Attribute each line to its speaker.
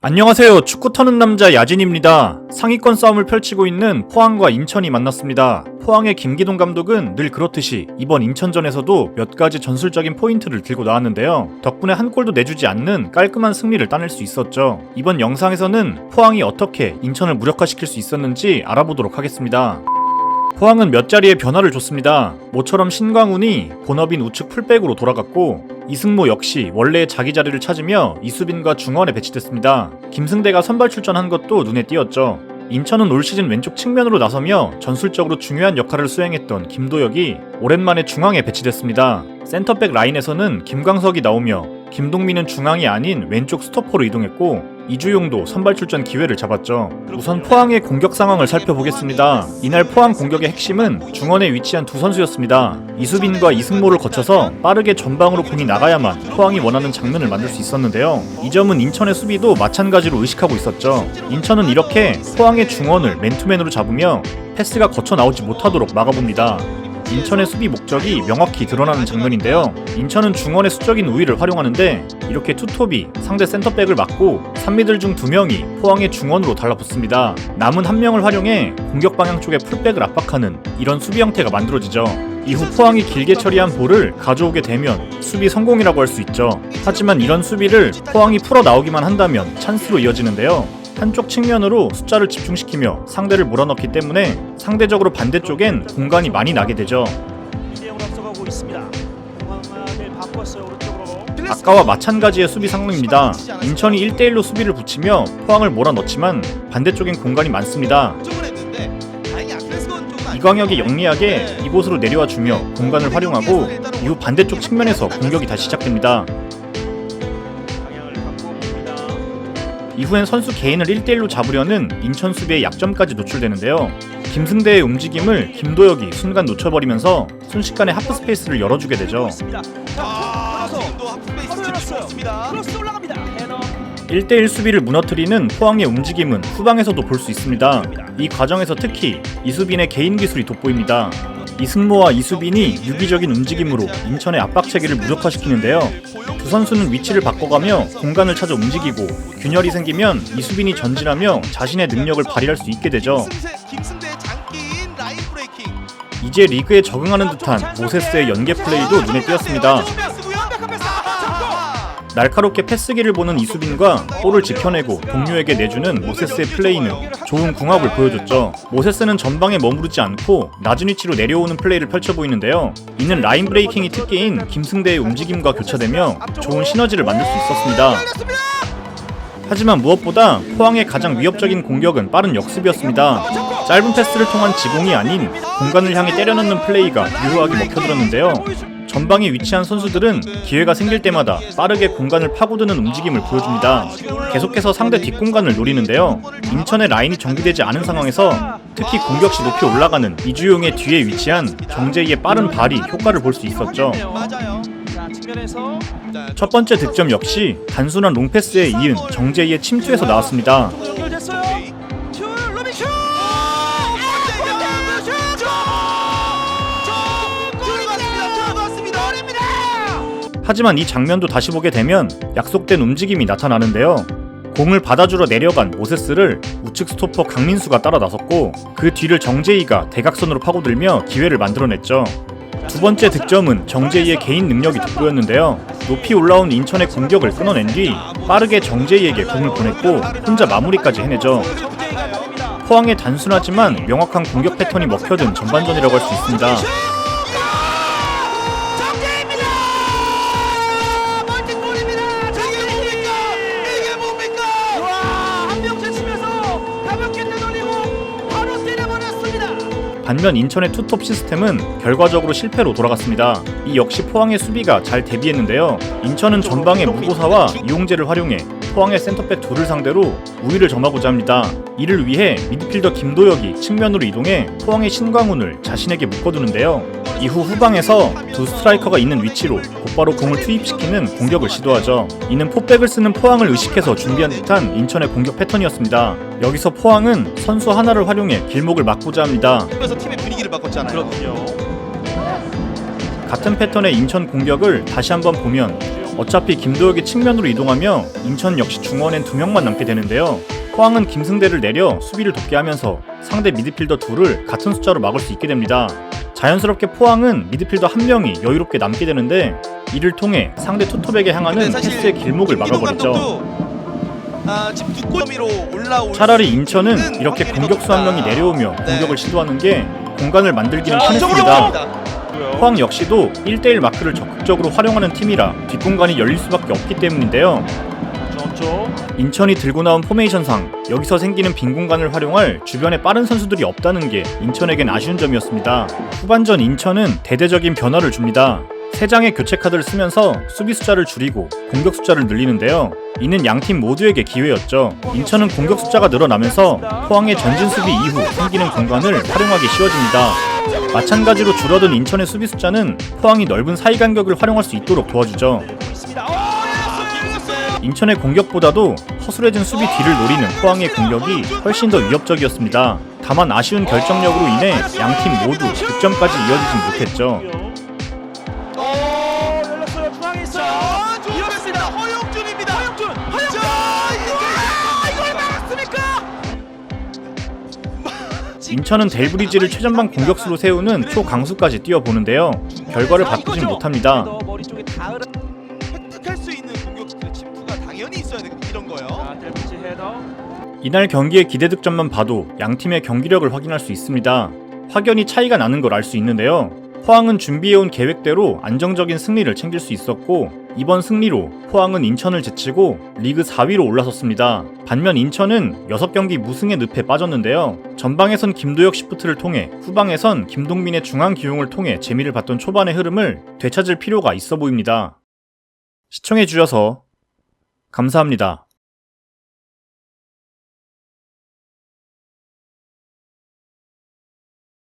Speaker 1: 안녕하세요. 축구 터는 남자 야진입니다. 상위권 싸움을 펼치고 있는 포항과 인천이 만났습니다. 포항의 김기동 감독은 늘 그렇듯이 이번 인천전에서도 몇 가지 전술적인 포인트를 들고 나왔는데요. 덕분에 한 골도 내주지 않는 깔끔한 승리를 따낼 수 있었죠. 이번 영상에서는 포항이 어떻게 인천을 무력화시킬 수 있었는지 알아보도록 하겠습니다. 포항은 몇 자리의 변화를 줬습니다. 모처럼 신광훈이 본업인 우측 풀백으로 돌아갔고, 이승모 역시 원래의 자기 자리를 찾으며 이수빈과 중원에 배치됐습니다. 김승대가 선발 출전한 것도 눈에 띄었죠. 인천은 올 시즌 왼쪽 측면으로 나서며 전술적으로 중요한 역할을 수행했던 김도혁이 오랜만에 중앙에 배치됐습니다. 센터백 라인에서는 김광석이 나오며 김동민은 중앙이 아닌 왼쪽 스토퍼로 이동했고, 이주용도 선발 출전 기회를 잡았죠. 우선 포항의 공격 상황을 살펴보겠습니다. 이날 포항 공격의 핵심은 중원에 위치한 두 선수였습니다. 이수빈과 이승모를 거쳐서 빠르게 전방으로 공이 나가야만 포항이 원하는 장면을 만들 수 있었는데요. 이 점은 인천의 수비도 마찬가지로 의식하고 있었죠. 인천은 이렇게 포항의 중원을 맨투맨으로 잡으며 패스가 거쳐 나오지 못하도록 막아봅니다. 인천의 수비 목적이 명확히 드러나는 장면인데요. 인천은 중원의 수적인 우위를 활용하는데 이렇게 투톱이 상대 센터백을 막고 3미들 중 2명이 포항의 중원으로 달라붙습니다. 남은 1명을 활용해 공격 방향 쪽에 풀백을 압박하는 이런 수비 형태가 만들어지죠. 이후 포항이 길게 처리한 볼을 가져오게 되면 수비 성공이라고 할 수 있죠. 하지만 이런 수비를 포항이 풀어 나오기만 한다면 찬스로 이어지는데요. 한쪽 측면으로 숫자를 집중시키며 상대를 몰아넣기 때문에 상대적으로 반대쪽엔 공간이 많이 나게 되죠. 아까와 마찬가지의 수비 상황입니다. 인천이 1대1로 수비를 붙이며 포항을 몰아넣지만 반대쪽엔 공간이 많습니다. 이광혁이 영리하게 이곳으로 내려와 주며 공간을 활용하고 이후 반대쪽 측면에서 공격이 다시 시작됩니다. 이후엔 선수 개인을 1대1로 잡으려는 인천 수비의 약점까지 노출되는데요. 김승대의 움직임을 김도혁이 순간 놓쳐버리면서 순식간에 하프 스페이스를 열어주게 되죠. 1대1 수비를 무너뜨리는 포항의 움직임은 후방에서도 볼 수 있습니다. 이 과정에서 특히 이수빈의 개인 기술이 돋보입니다. 이승모와 이수빈이 유기적인 움직임으로 인천의 압박 체계를 무력화시키는데요. 두 선수는 위치를 바꿔가며 공간을 찾아 움직이고 균열이 생기면 이수빈이 전진하며 자신의 능력을 발휘할 수 있게 되죠. 이제 리그에 적응하는 듯한 모세스의 연계 플레이도 눈에 띄었습니다. 날카롭게 패스기를 보는 이수빈과 볼을 지켜내고 동료에게 내주는 모세스의 플레이는 좋은 궁합을 보여줬죠. 모세스는 전방에 머무르지 않고 낮은 위치로 내려오는 플레이를 펼쳐 보이는데요. 이는 라인 브레이킹이 특기인 김승대의 움직임과 교차되며 좋은 시너지를 만들 수 있었습니다. 하지만 무엇보다 포항의 가장 위협적인 공격은 빠른 역습이었습니다. 짧은 패스를 통한 지공이 아닌 공간을 향해 때려넣는 플레이가 유효하게 먹혀들었는데요. 전방에 위치한 선수들은 기회가 생길 때마다 빠르게 공간을 파고드는 움직임을 보여줍니다. 계속해서 상대 뒷공간을 노리는데요. 인천의 라인이 정비되지 않은 상황에서 특히 공격 시 높이 올라가는 이주용의 뒤에 위치한 정재희의 빠른 발이 효과를 볼 수 있었죠. 첫 번째 득점 역시 단순한 롱패스에 이은 정재희의 침투에서 나왔습니다. 하지만 이 장면도 다시 보게 되면 약속된 움직임이 나타나는데요. 공을 받아주러 내려간 모세스를 우측 스토퍼 강민수가 따라 나섰고 그 뒤를 정재희가 대각선으로 파고들며 기회를 만들어냈죠. 두 번째 득점은 정재희의 개인 능력이 돋보였는데요. 높이 올라온 인천의 공격을 끊어낸 뒤 빠르게 정재희에게 공을 보냈고 혼자 마무리까지 해내죠. 포항의 단순하지만 명확한 공격 패턴이 먹혀든 전반전이라고 할 수 있습니다. 반면 인천의 투톱 시스템은 결과적으로 실패로 돌아갔습니다. 이 역시 포항의 수비가 잘 대비했는데요. 인천은 전방의 무고사와 이용재를 활용해 포항의 센터백 둘을 상대로 우위를 점하고자 합니다. 이를 위해 미드필더 김도혁이 측면으로 이동해 포항의 신광훈을 자신에게 묶어두는데요. 이후 후방에서 두 스트라이커가 있는 위치로 곧바로 공을 투입시키는 공격을 시도하죠. 이는 포백을 쓰는 포항을 의식해서 준비한 듯한 인천의 공격 패턴이었습니다. 여기서 포항은 선수 하나를 활용해 길목을 막고자 합니다.
Speaker 2: 그래서 팀의 분위기를 바꿨잖아요.
Speaker 1: 그렇군요. 같은 패턴의 인천 공격을 다시 한번 보면 어차피 김도혁이 측면으로 이동하며 인천 역시 중원엔 2명만 남게 되는데요. 포항은 김승대를 내려 수비를 돕게 하면서 상대 미드필더 둘을 같은 숫자로 막을 수 있게 됩니다. 자연스럽게 포항은 미드필더 1명이 여유롭게 남게 되는데 이를 통해 상대 투톱에게 향하는 패스의 길목을 막아버렸죠. 차라리 인천은 이렇게 공격수 1명이 내려오며 공격을 시도하는 게 공간을 만들기는 편했습니다. 포항 역시도 1대1 마크를 적극적으로 활용하는 팀이라 뒷공간이 열릴 수밖에 없기 때문인데요. 인천이 들고 나온 포메이션상 여기서 생기는 빈 공간을 활용할 주변에 빠른 선수들이 없다는 게 인천에겐 아쉬운 점이었습니다. 후반전 인천은 대대적인 변화를 줍니다. 3장의 교체 카드를 쓰면서 수비 숫자를 줄이고 공격 숫자를 늘리는데요. 이는 양팀 모두에게 기회였죠. 인천은 공격 숫자가 늘어나면서 포항의 전진 수비 이후 생기는 공간을 활용하기 쉬워집니다. 마찬가지로 줄어든 인천의 수비 숫자는 포항이 넓은 사이 간격을 활용할 수 있도록 도와주죠. 인천의 공격보다도 허술해진 수비 뒤를 노리는 포항의 공격이 훨씬 더 위협적이었습니다. 다만 아쉬운 결정력으로 인해 양팀 모두 득점까지 이어지진 못했죠. 인천은 델브리지를 최전방 공격수로 세우는 초강수까지 뛰어보는데요. 결과를 바꾸진 못합니다.
Speaker 2: 획득할 수 있는 공격수의 침투가 당연히 있어야 되는 이런 거요.
Speaker 1: 이날 경기의 기대 득점만 봐도 양팀의 경기력을 확인할 수 있습니다. 확연히 차이가 나는 걸 알 수 있는데요. 포항은 준비해온 계획대로 안정적인 승리를 챙길 수 있었고 이번 승리로 포항은 인천을 제치고 리그 4위로 올라섰습니다. 반면 인천은 6경기 무승의 늪에 빠졌는데요. 전방에선 김도혁 시프트를 통해 후방에선 김동민의 중앙 기용을 통해 재미를 봤던 초반의 흐름을 되찾을 필요가 있어 보입니다. 시청해주셔서 감사합니다.